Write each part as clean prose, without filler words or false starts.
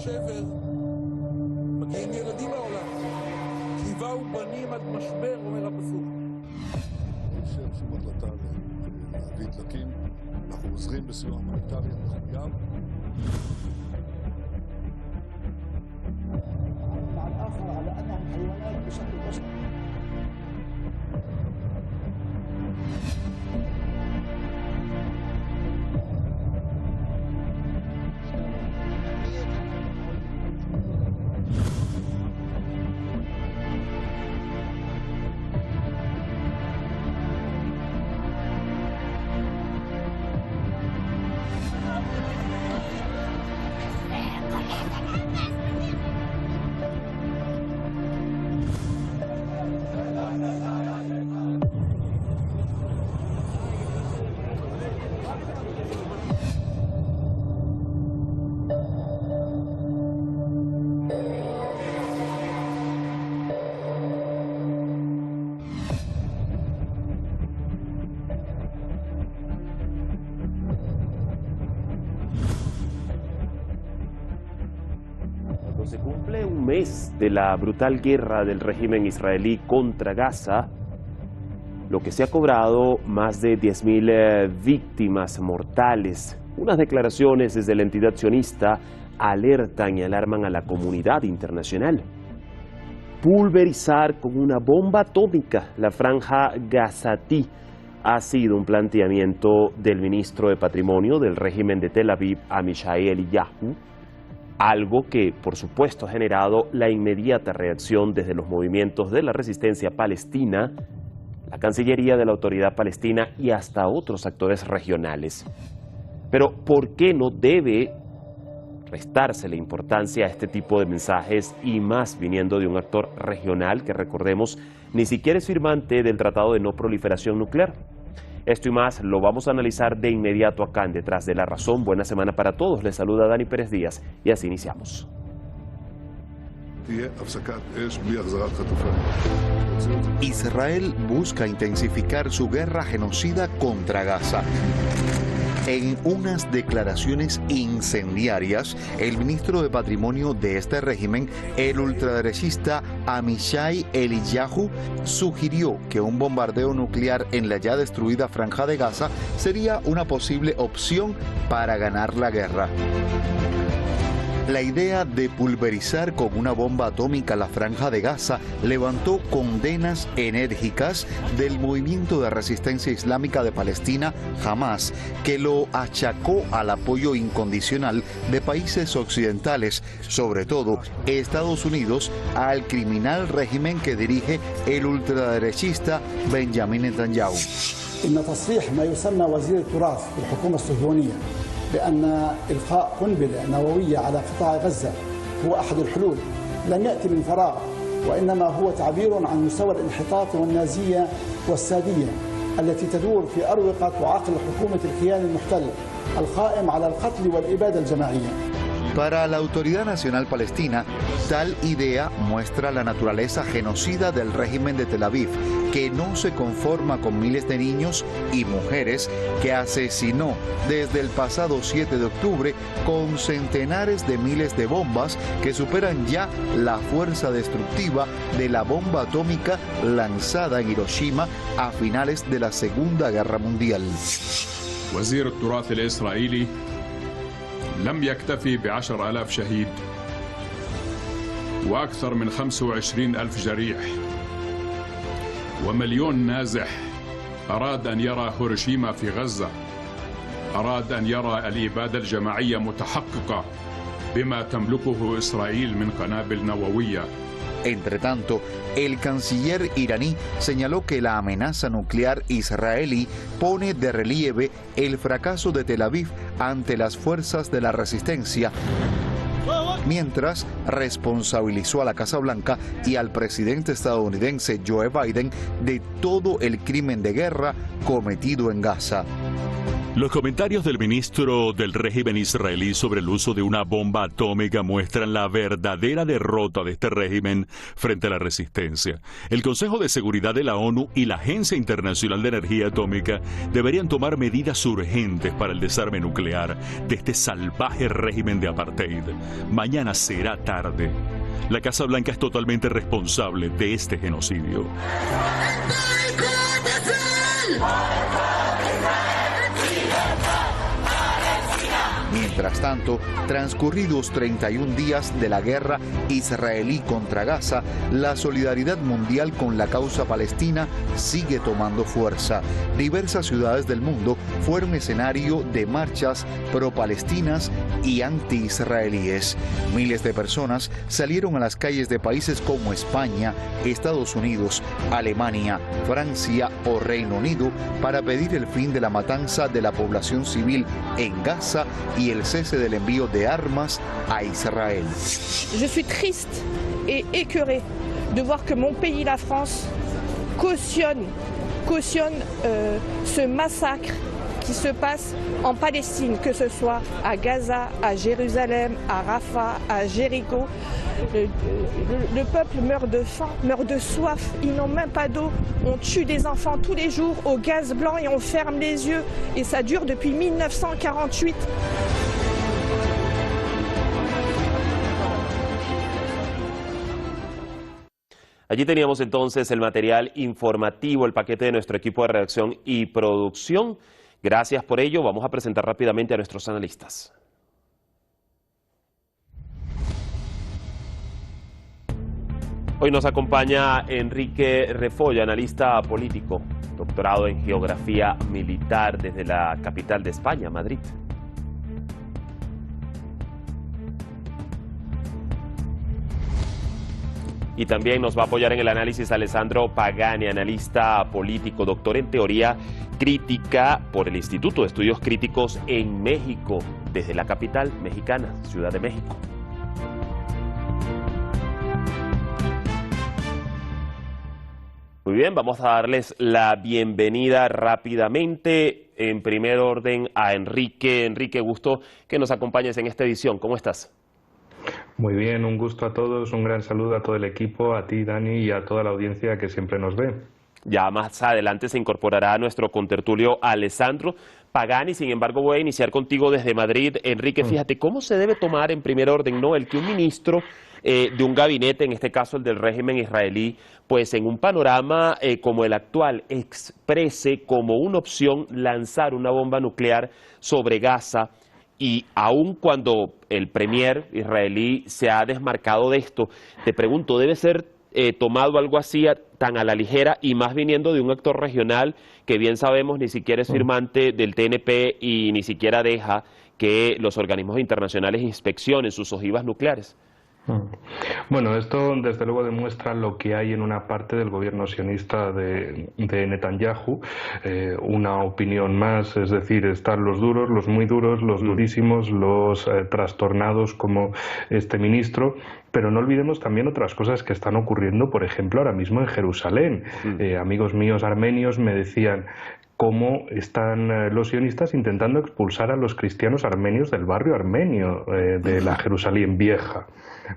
השבר מגיעים ילדים לעולם. כי באו בנים עד משבר, אומר הפסוק. יש שום החלטה להביא דלקים, אנחנו עוזרים בסיוע הומניטרי המחויב. مع الآخر على أنهم حيوانات بشكل بشري. Se cumple un mes de la brutal guerra del régimen israelí contra Gaza, lo que se ha cobrado más de 10.000 víctimas mortales. Unas declaraciones desde la entidad sionista alertan y alarman a la comunidad internacional. Pulverizar con una bomba atómica la franja gazatí ha sido un planteamiento del ministro de Patrimonio del régimen de Tel Aviv, Amishai Eliyahu, algo que, por supuesto, ha generado la inmediata reacción desde los movimientos de la resistencia palestina, la Cancillería de la Autoridad Palestina y hasta otros actores regionales. Pero, ¿por qué no debe restarse la importancia a este tipo de mensajes y más viniendo de un actor regional que, recordemos, ni siquiera es firmante del Tratado de No Proliferación Nuclear? Esto y más lo vamos a analizar de inmediato acá en Detrás de la Razón. Buena semana para todos. Les saluda Dani Pérez Díaz y así iniciamos. Israel busca intensificar su guerra genocida contra Gaza. En unas declaraciones incendiarias, el ministro de Patrimonio de este régimen, el ultraderechista Amishai Eliyahu, sugirió que un bombardeo nuclear en la ya destruida Franja de Gaza sería una posible opción para ganar la guerra. La idea de pulverizar con una bomba atómica la Franja de Gaza levantó condenas enérgicas del movimiento de resistencia islámica de Palestina, Hamas, que lo achacó al apoyo incondicional de países occidentales, sobre todo Estados Unidos, al criminal régimen que dirige el ultraderechista Benjamin Netanyahu. إن تصريح ما يسمى وزير التراث في الحكومة الصهيونية بأن إلقاء قنبلة نووية على قطاع غزة هو أحد الحلول لم يأتي من فراغ، وإنما هو تعبير عن مستوى الانحطاط والنازية والسادية التي تدور في أروقة وعقل حكومة الكيان المحتل القائم على القتل والإبادة الجماعية. Para la Autoridad Nacional Palestina, tal idea muestra la naturaleza genocida del régimen de Tel Aviv, que no se conforma con miles de niños y mujeres que asesinó desde el pasado 7 de octubre con centenares de miles de bombas que superan ya la fuerza destructiva de la bomba atómica lanzada en Hiroshima a finales de la Segunda Guerra Mundial. وزير التراث الإسرائيلي لم يكتفي ب10,000 شهيد وأكثر من 25,000 جريح ومليون نازح. أراد أن يرى هيروشيما في غزة، أراد أن يرى الإبادة الجماعية متحققة بما تملكه إسرائيل من قنابل نووية. Entre tanto, el canciller iraní señaló que la amenaza nuclear israelí pone de relieve el fracaso de Tel Aviv ante las fuerzas de la resistencia, mientras responsabilizó a la Casa Blanca y al presidente estadounidense Joe Biden de todo el crimen de guerra cometido en Gaza. Los comentarios del ministro del régimen israelí sobre el uso de una bomba atómica muestran la verdadera derrota de este régimen frente a la resistencia. El Consejo de Seguridad de la ONU y la Agencia Internacional de Energía Atómica deberían tomar medidas urgentes para el desarme nuclear de este salvaje régimen de apartheid. Mañana será tarde. La Casa Blanca es totalmente responsable de este genocidio. Mientras tanto, transcurridos 31 días de la guerra israelí contra Gaza, la solidaridad mundial con la causa palestina sigue tomando fuerza. Diversas ciudades del mundo fueron escenario de marchas pro-palestinas y anti-israelíes. Miles de personas salieron a las calles de países como España, Estados Unidos, Alemania, Francia o Reino Unido para pedir el fin de la matanza de la población civil en Gaza y el cese del envío de armas a Israel. Je suis triste et écœurée de voir que mon pays, la France, cautionne ce massacre qui se passe en Palestine, que ce soit à Gaza, à Jérusalem, à Rafah, à Jéricho. Le peuple meurt de faim, meurt de soif, ils n'ont même pas d'eau. On tue des enfants tous les jours au gaz blanc et on ferme les yeux. Et ça dure depuis 1948. Allí teníamos entonces el material informativo, el paquete de nuestro equipo de redacción y producción. Gracias por ello. Vamos a presentar rápidamente a nuestros analistas. Hoy nos acompaña Enrique Refolla, analista político, doctorado en geografía militar desde la capital de España, Madrid. Y también nos va a apoyar en el análisis Alessandro Pagani, analista político, doctor en teoría crítica por el Instituto de Estudios Críticos en México, desde la capital mexicana, Ciudad de México. Muy bien, vamos a darles la bienvenida rápidamente. En primer orden a Enrique. Enrique, gusto que nos acompañes en esta edición. ¿Cómo estás? Muy bien, un gusto a todos, un gran saludo a todo el equipo, a ti, Dani, y a toda la audiencia que siempre nos ve. Ya más adelante se incorporará a nuestro contertulio Alessandro Pagani. Sin embargo, voy a iniciar contigo desde Madrid. Enrique, fíjate, ¿cómo se debe tomar en primer orden, no, el que un ministro de un gabinete, en este caso el del régimen israelí, pues en un panorama como el actual, exprese como una opción lanzar una bomba nuclear sobre Gaza? Y aun cuando el premier israelí se ha desmarcado de esto, te pregunto, ¿debe ser tomado algo así tan a la ligera y más viniendo de un actor regional que bien sabemos ni siquiera es firmante del TNP y ni siquiera deja que los organismos internacionales inspeccionen sus ojivas nucleares? Bueno, esto desde luego demuestra lo que hay en una parte del gobierno sionista de Netanyahu, una opinión más, es decir, están los duros, los muy duros, los durísimos, los trastornados como este ministro, pero no olvidemos también otras cosas que están ocurriendo, por ejemplo, ahora mismo en Jerusalén. Amigos míos armenios me decían cómo están los sionistas intentando expulsar a los cristianos armenios del barrio armenio de la Jerusalén Vieja,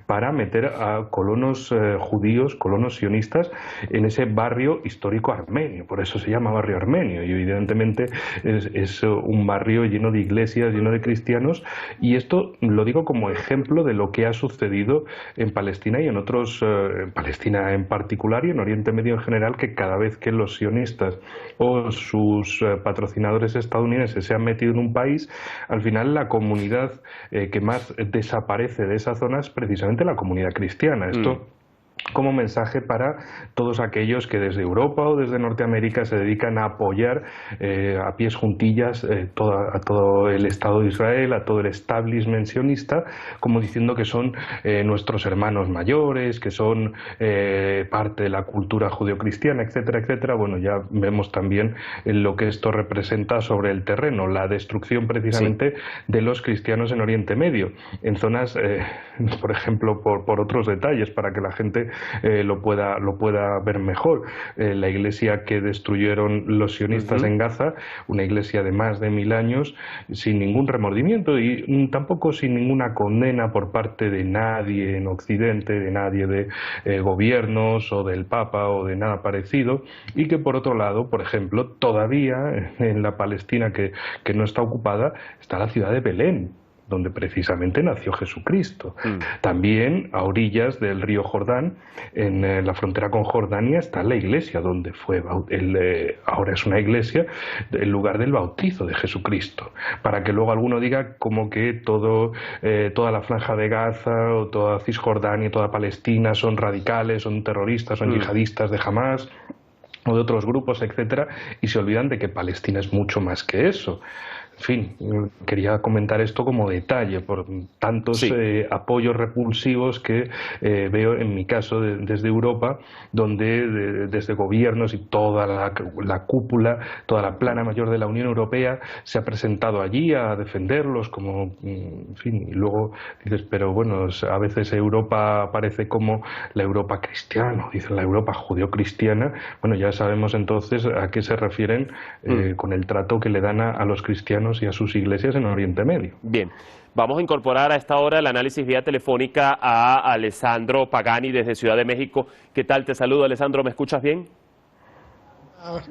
para meter a colonos judíos, colonos sionistas, en ese barrio histórico armenio. Por eso se llama barrio armenio, y evidentemente es un barrio lleno de iglesias, lleno de cristianos, y esto lo digo como ejemplo de lo que ha sucedido en Palestina y en otros, en Palestina en particular y en Oriente Medio en general, que cada vez que los sionistas o sus patrocinadores estadounidenses se han metido en un país, al final la comunidad que más desaparece de esa zona es precisamente la comunidad cristiana. Esto como mensaje para todos aquellos que desde Europa o desde Norteamérica se dedican a apoyar a pies juntillas a todo el Estado de Israel, a todo el establishment sionista, como diciendo que son nuestros hermanos mayores, que son parte de la cultura judeocristiana, etcétera, etcétera. Bueno, ya vemos también lo que esto representa sobre el terreno, la destrucción precisamente de los cristianos en Oriente Medio, en zonas, por ejemplo, por otros detalles, para que la gente lo pueda ver mejor. La iglesia que destruyeron los sionistas en Gaza, una iglesia de más de 1000 años, sin ningún remordimiento y tampoco sin ninguna condena por parte de nadie en Occidente, de nadie de gobiernos o del Papa o de nada parecido, y que por otro lado, por ejemplo, todavía en la Palestina que no está ocupada está la ciudad de Belén, donde precisamente nació Jesucristo. También a orillas del río Jordán, en la frontera con Jordania, está la iglesia donde fue, ahora es una iglesia, el lugar del bautizo de Jesucristo, para que luego alguno diga como que toda la franja de Gaza o toda Cisjordania, toda Palestina son radicales, son terroristas, son yihadistas de Hamás o de otros grupos, etcétera, y se olvidan de que Palestina es mucho más que eso. En fin, quería comentar esto como detalle por tantos apoyos repulsivos que veo en mi caso desde Europa, donde desde gobiernos y toda la cúpula, toda la plana mayor de la Unión Europea se ha presentado allí a defenderlos como, en fin, y luego dices, pero bueno, a veces Europa parece como la Europa cristiana, dicen la Europa judeocristiana. Bueno, ya sabemos entonces a qué se refieren con el trato que le dan a los cristianos y a sus iglesias en Oriente Medio. Bien, vamos a incorporar a esta hora el análisis vía telefónica a Alessandro Pagani desde Ciudad de México. ¿Qué tal? Te saludo, Alessandro, ¿me escuchas bien?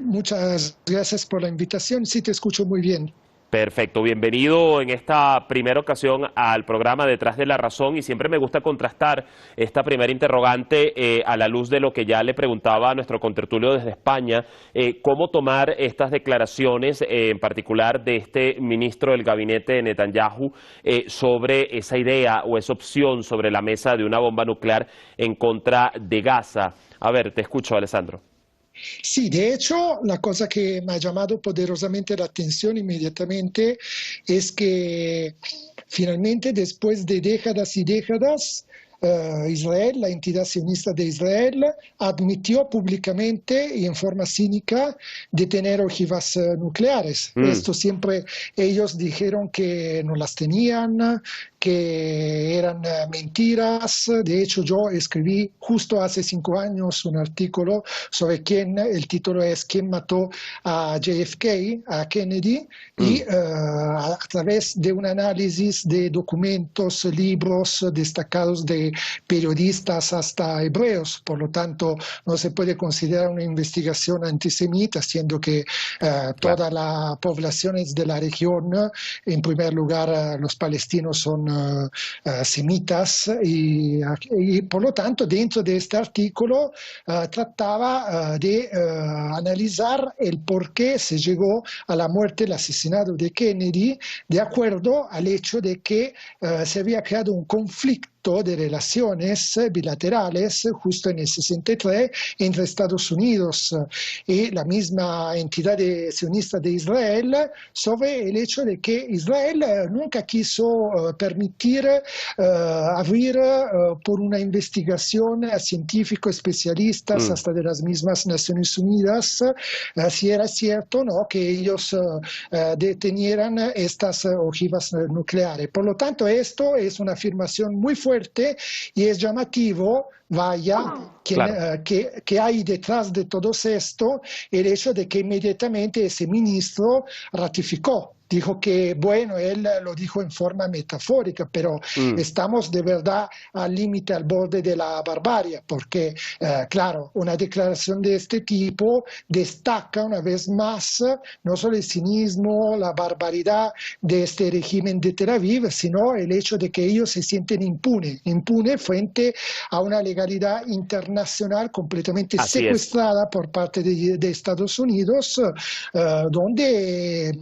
Muchas gracias por la invitación, sí te escucho muy bien. Perfecto, bienvenido en esta primera ocasión al programa Detrás de la Razón, y siempre me gusta contrastar esta primera interrogante a la luz de lo que ya le preguntaba a nuestro contertulio desde España, cómo tomar estas declaraciones, en particular de este ministro del gabinete de Netanyahu, sobre esa idea o esa opción sobre la mesa de una bomba nuclear en contra de Gaza. A ver, te escucho, Alessandro. Sí, de hecho, la cosa que me ha llamado poderosamente la atención inmediatamente es que finalmente, después de décadas y décadas, Israel, la entidad sionista de Israel, admitió públicamente y en forma cínica de tener ojivas nucleares. Esto siempre ellos dijeron que no las tenían, que eran mentiras. De hecho, yo escribí justo hace 5 años un artículo sobre el título es ¿Quién mató a JFK, a Kennedy? Y a través de un análisis de documentos, libros destacados de periodistas hasta hebreos, por lo tanto no se puede considerar una investigación antisemita, siendo que toda la población es de la región. En primer lugar, los palestinos son semitas y por lo tanto dentro de este artículo trataba de analizar el por qué se llegó a la muerte, el asesinato de Kennedy, de acuerdo al hecho de que se había creado un conflicto de relaciones bilaterales justo en el 63 entre Estados Unidos y la misma entidad sionista de Israel, sobre el hecho de que Israel nunca quiso permitir abrir por una investigación a científicos especialistas hasta de las mismas Naciones Unidas si era cierto o no que ellos tenieran estas ojivas nucleares. Por lo tanto, esto es una afirmación muy fuerte y es llamativo, que hay detrás de todo esto el hecho de que inmediatamente ese ministro ratificó. Dijo que, bueno, él lo dijo en forma metafórica, pero estamos de verdad al límite, al borde de la barbarie, porque, claro, una declaración de este tipo destaca una vez más no solo el cinismo, la barbaridad de este régimen de Tel Aviv, sino el hecho de que ellos se sienten impunes frente a una legalidad internacional completamente secuestrada por parte de Estados Unidos, donde,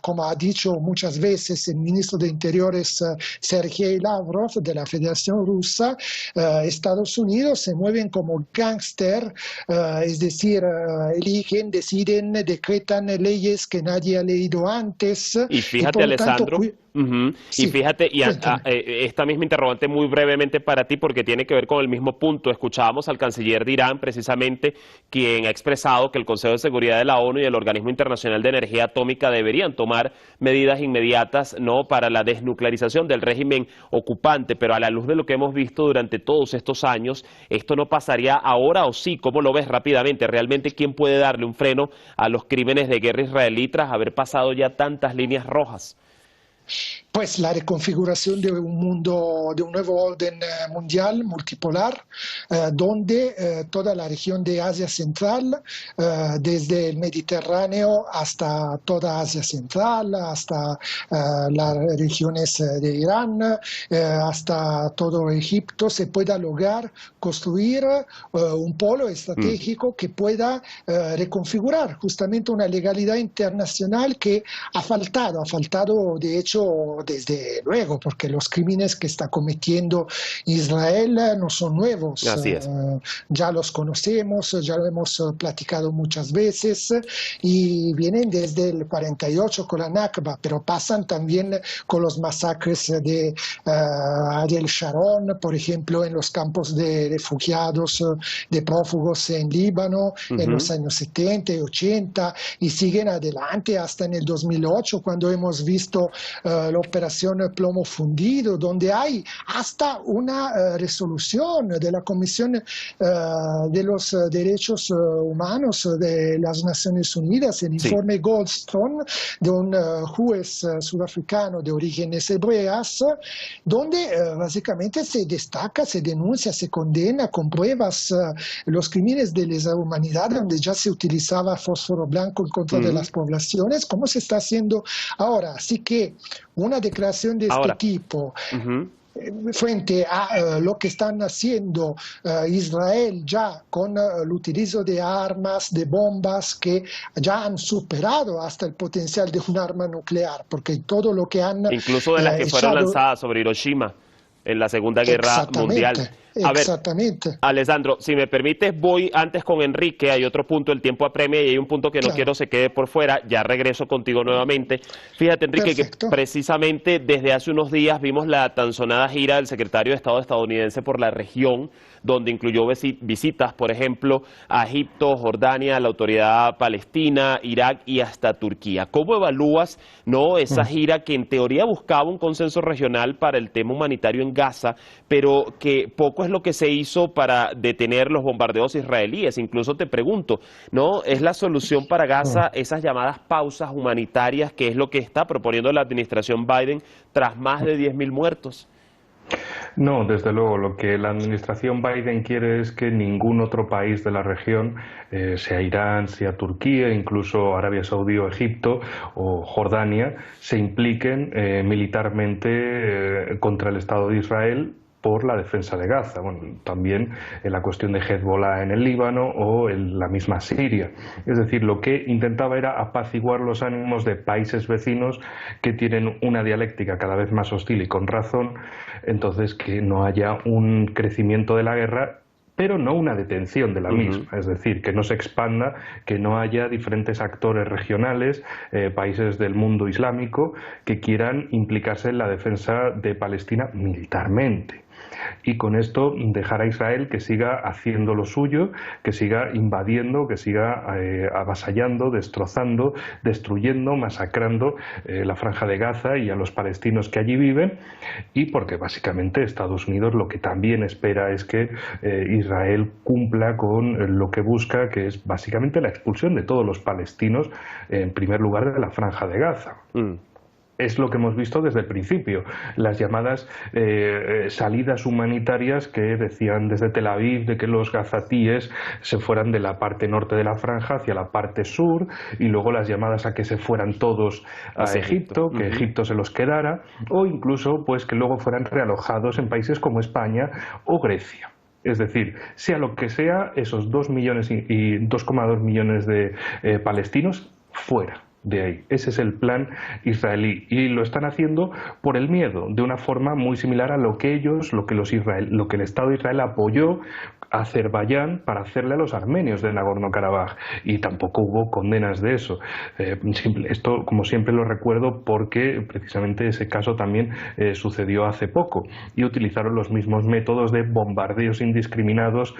como ha dicho muchas veces el ministro de Interiores Sergei Lavrov de la Federación Rusa, Estados Unidos se mueven como gángster, es decir, eligen, deciden, decretan leyes que nadie ha leído antes. Y fíjate, Alessandro, y fíjate, y esta misma interrogante muy brevemente para ti, porque tiene que ver con el mismo punto. Escuchábamos al canciller de Irán, precisamente, quien ha expresado que el Consejo de Seguridad de la ONU y el Organismo Internacional de Energía Atómica deberían tomar medidas inmediatas, ¿no?, para la desnuclearización del régimen ocupante, pero a la luz de lo que hemos visto durante todos estos años, ¿esto no pasaría ahora o sí? ¿Cómo lo ves rápidamente? ¿Realmente quién puede darle un freno a los crímenes de guerra israelí tras haber pasado ya tantas líneas rojas? Pues la reconfiguración de un mundo, de un nuevo orden mundial multipolar, donde toda la región de Asia Central, desde el Mediterráneo hasta toda Asia Central, hasta las regiones de Irán, hasta todo Egipto, se pueda lograr construir un polo estratégico que pueda reconfigurar justamente una legalidad internacional que ha faltado de hecho desde luego, porque los crímenes que está cometiendo Israel no son nuevos. Así es. Ya los conocemos, ya lo hemos platicado muchas veces y vienen desde el 48 con la Nakba, pero pasan también con los masacres de Ariel Sharon, por ejemplo, en los campos de refugiados, de prófugos en Líbano, en los años 70 y 80, y siguen adelante hasta en el 2008, cuando hemos visto la operación Plomo Fundido, donde hay hasta una resolución de la Comisión de los Derechos Humanos de las Naciones Unidas, el informe Goldstone, de un juez sudafricano de orígenes hebreas, donde básicamente se destaca, se denuncia, se condena con pruebas los crímenes de lesa humanidad, donde ya se utilizaba fósforo blanco en contra de las poblaciones, como se está haciendo ahora. Así que una declaración de este tipo frente a lo que están haciendo Israel ya con el utilizo de armas, de bombas que ya han superado hasta el potencial de un arma nuclear, porque todo lo que han... Incluso de las que fueron lanzadas sobre Hiroshima en la Segunda Guerra Mundial. A ver, Alessandro, si me permites, voy antes con Enrique. Hay otro punto, el tiempo apremia y hay un punto que no quiero se quede por fuera. Ya regreso contigo nuevamente. Fíjate, Enrique, que precisamente desde hace unos días vimos la tan sonada gira del secretario de Estado estadounidense por la región, donde incluyó visitas, por ejemplo, a Egipto, Jordania, la autoridad palestina, Irak y hasta Turquía. ¿Cómo evalúas esa gira que en teoría buscaba un consenso regional para el tema humanitario en Gaza, pero que poco es lo que se hizo para detener los bombardeos israelíes? Incluso te pregunto, ¿es la solución para Gaza esas llamadas pausas humanitarias, que es lo que está proponiendo la administración Biden tras más de 10.000 muertos? No, desde luego, lo que la administración Biden quiere es que ningún otro país de la región, sea Irán, sea Turquía, incluso Arabia Saudí o Egipto o Jordania, se impliquen militarmente contra el Estado de Israel por la defensa de Gaza. Bueno, también en la cuestión de Hezbollah en el Líbano o en la misma Siria. Es decir, lo que intentaba era apaciguar los ánimos de países vecinos que tienen una dialéctica cada vez más hostil y con razón, entonces que no haya un crecimiento de la guerra, pero no una detención de la misma, es decir, que no se expanda, que no haya diferentes actores regionales, países del mundo islámico, que quieran implicarse en la defensa de Palestina militarmente. Y con esto dejar a Israel que siga haciendo lo suyo, que siga invadiendo, que siga avasallando, destrozando, destruyendo, masacrando la Franja de Gaza y a los palestinos que allí viven, y porque básicamente Estados Unidos lo que también espera es que Israel cumpla con lo que busca, que es básicamente la expulsión de todos los palestinos, en primer lugar de la Franja de Gaza. Es lo que hemos visto desde el principio, las llamadas salidas humanitarias que decían desde Tel Aviv de que los gazatíes se fueran de la parte norte de la franja hacia la parte sur, y luego las llamadas a que se fueran todos a Egipto, que Egipto se los quedara, o incluso pues que luego fueran realojados en países como España o Grecia. Es decir, sea lo que sea, esos 2 millones y 2,2 millones de palestinos fuera de ahí. Ese es el plan israelí, y lo están haciendo por el miedo, de una forma muy similar a lo que el Estado de Israel apoyó a Azerbaiyán para hacerle a los armenios de Nagorno-Karabaj, y tampoco hubo condenas de eso. Esto, como siempre, lo recuerdo porque precisamente ese caso también sucedió hace poco, y utilizaron los mismos métodos de bombardeos indiscriminados,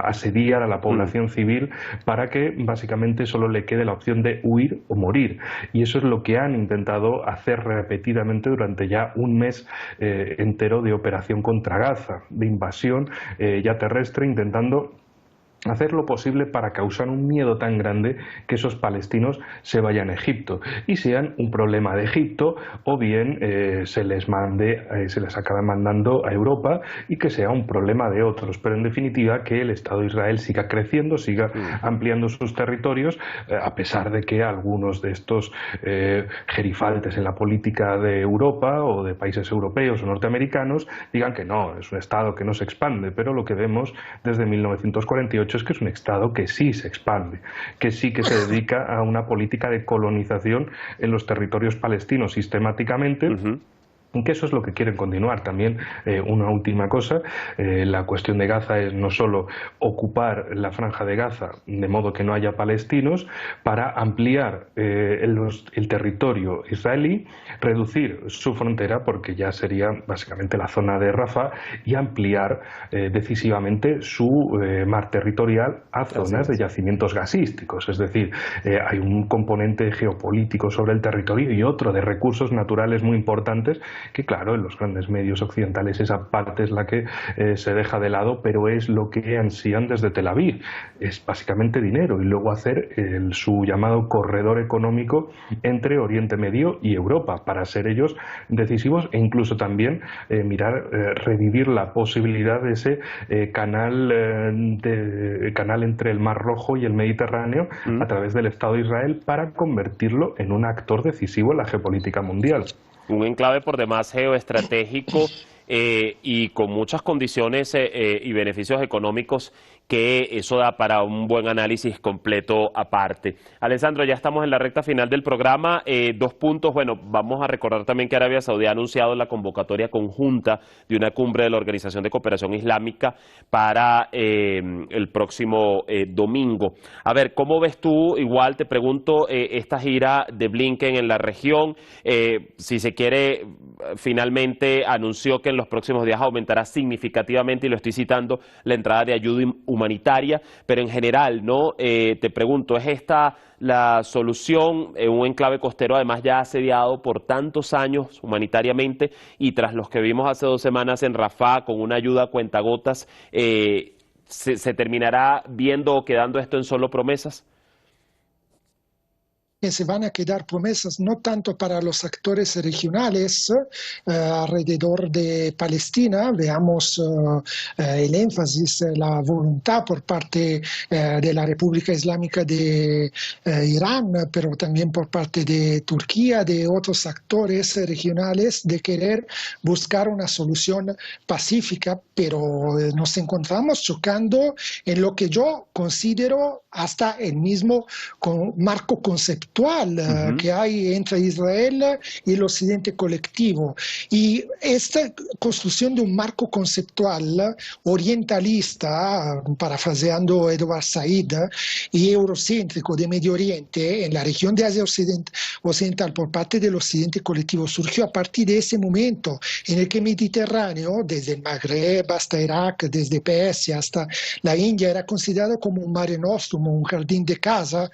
asediar a la población civil para que básicamente solo le quede la opción de huir o morir. Y eso es lo que han intentado hacer repetidamente durante ya un mes entero de operación contra Gaza, de invasión ya terrestre, intentando hacer lo posible para causar un miedo tan grande que esos palestinos se vayan a Egipto y sean un problema de Egipto, o bien se les acabe mandando a Europa y que sea un problema de otros, pero en definitiva que el Estado de Israel siga creciendo, siga ampliando sus territorios, a pesar de que algunos de estos gerifaltes en la política de Europa o de países europeos o norteamericanos digan que no, es un Estado que no se expande, pero lo que vemos desde 1948 es que es un Estado que sí se expande, que sí que se dedica a una política de colonización en los territorios palestinos sistemáticamente. Que eso es lo que quieren continuar. También una última cosa, la cuestión de Gaza es no solo ocupar la franja de Gaza de modo que no haya palestinos, para ampliar el territorio israelí, reducir su frontera, porque ya sería básicamente la zona de Rafah, y ampliar decisivamente su mar territorial a zonas de yacimientos gasísticos. Es decir, hay un componente geopolítico sobre el territorio y otro de recursos naturales muy importantes, que claro, en los grandes medios occidentales esa parte es la que se deja de lado, pero es lo que ansían desde Tel Aviv, es básicamente dinero, y luego hacer su llamado corredor económico entre Oriente Medio y Europa, para ser ellos decisivos, e incluso también revivir la posibilidad de ese canal entre el Mar Rojo y el Mediterráneo a través del Estado de Israel, para convertirlo en un actor decisivo en la geopolítica mundial. Un enclave por demás geoestratégico y con muchas condiciones y beneficios económicos, que eso da para un buen análisis completo aparte. Alessandro, ya estamos en la recta final del programa. 2 puntos. Bueno, vamos a recordar también que Arabia Saudí ha anunciado la convocatoria conjunta de una cumbre de la Organización de Cooperación Islámica para el próximo domingo. A ver, ¿cómo ves tú? Igual te pregunto, esta gira de Blinken en la región, si se quiere, finalmente anunció que en los próximos días aumentará significativamente, y lo estoy citando, la entrada de ayuda humanitaria, pero en general, ¿no? Te pregunto, ¿es esta la solución en un enclave costero, además ya asediado por tantos años humanitariamente, y tras los que vimos hace 2 semanas en Rafah con una ayuda a cuentagotas, se terminará viendo o quedando esto en solo promesas? Que se van a quedar promesas no tanto para los actores regionales alrededor de Palestina. Veamos el énfasis, la voluntad por parte de la República Islámica de Irán, pero también por parte de Turquía, de otros actores regionales, de querer buscar una solución pacífica, pero nos encontramos chocando en lo que yo considero hasta el mismo marco conceptual que hay entre Israel y el occidente colectivo. Y esta construcción de un marco conceptual orientalista, parafraseando Edward Said, y eurocéntrico de Medio Oriente en la región de Asia Occidental por parte del occidente colectivo, surgió a partir de ese momento en el que el Mediterráneo, desde el Magreb hasta Irak, desde Persia hasta la India, era considerado como un mare nostrum, un jardín de casa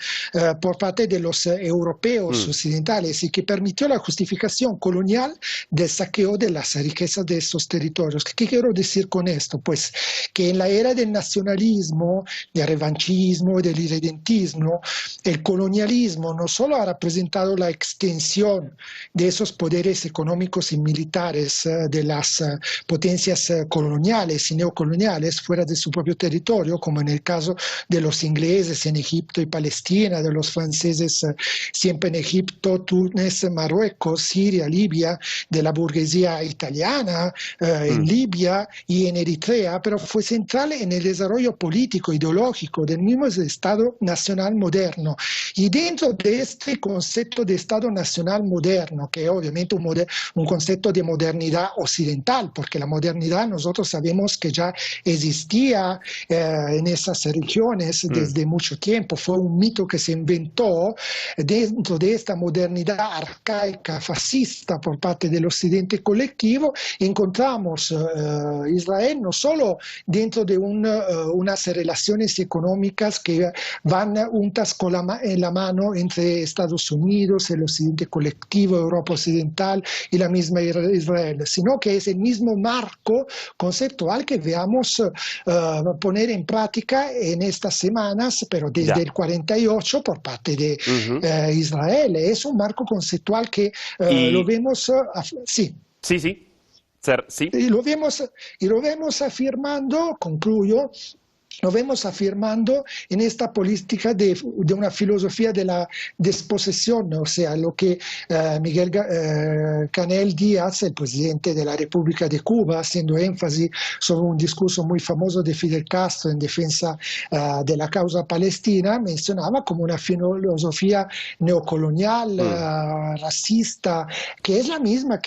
por parte de los europeos occidentales, y que permitió la justificación colonial del saqueo de las riquezas de estos territorios. ¿Qué quiero decir con esto? Pues que en la era del nacionalismo, del revanchismo y del irredentismo, el colonialismo no solo ha representado la extensión de esos poderes económicos y militares de las potencias coloniales y neocoloniales fuera de su propio territorio, como en el caso de los ingleses en Egipto y Palestina, de los franceses siempre en Egipto, Túnez, Marruecos, Siria, Libia, de la burguesía italiana, en Libia y en Eritrea, pero fue central en el desarrollo político, ideológico del mismo Estado nacional moderno. Y dentro de este concepto de Estado nacional moderno, que es obviamente un concepto de modernidad occidental, porque la modernidad nosotros sabemos que ya existía en esas regiones desde mucho tiempo, fue un mito que se inventó dentro de esta modernidad arcaica, fascista por parte del occidente colectivo. Encontramos Israel no solo dentro de unas relaciones económicas que van juntas con la mano entre Estados Unidos, el occidente colectivo, Europa occidental y la misma Israel, sino que es el mismo marco conceptual que veamos poner en práctica en estas semanas, pero desde el 48 por parte de Israel. Es un marco conceptual que lo vemos, sí. Y lo vemos afirmando, concluyo, lo vemos afirmando en esta política de una filosofía de la desposesión, o sea, lo que Miguel Canel Díaz, el presidente de la República de Cuba, haciendo énfasis sobre un discurso muy famoso de Fidel Castro en defensa de la causa palestina, mencionaba como una filosofía neocolonial, racista, que es la misma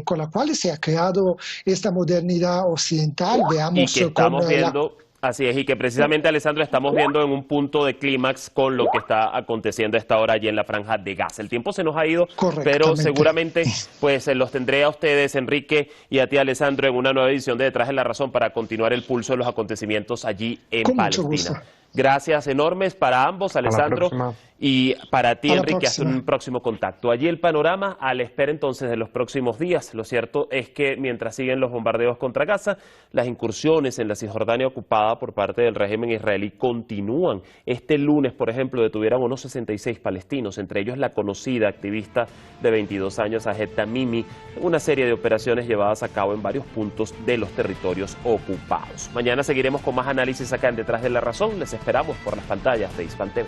con la cual se ha creado esta modernidad occidental. Veamos y que estamos viendo... Así es, y que precisamente, Alessandro, estamos viendo en un punto de clímax con lo que está aconteciendo a esta hora allí en la Franja de Gaza. El tiempo se nos ha ido, pero seguramente pues los tendré a ustedes, Enrique, y a ti, Alessandro, en una nueva edición de Detrás de la Razón para continuar el pulso de los acontecimientos allí en Palestina. Gracias enormes para ambos, Alessandro, y para ti, Enrique, hasta un próximo contacto. Allí el panorama a la espera entonces de los próximos días. Lo cierto es que mientras siguen los bombardeos contra Gaza, las incursiones en la Cisjordania ocupada por parte del régimen israelí continúan. Este lunes, por ejemplo, detuvieron unos 66 palestinos, entre ellos la conocida activista de 22 años, Ahed Tamimi, en una serie de operaciones llevadas a cabo en varios puntos de los territorios ocupados. Mañana seguiremos con más análisis acá en Detrás de la Razón. Les esperamos por las pantallas de Hispan TV.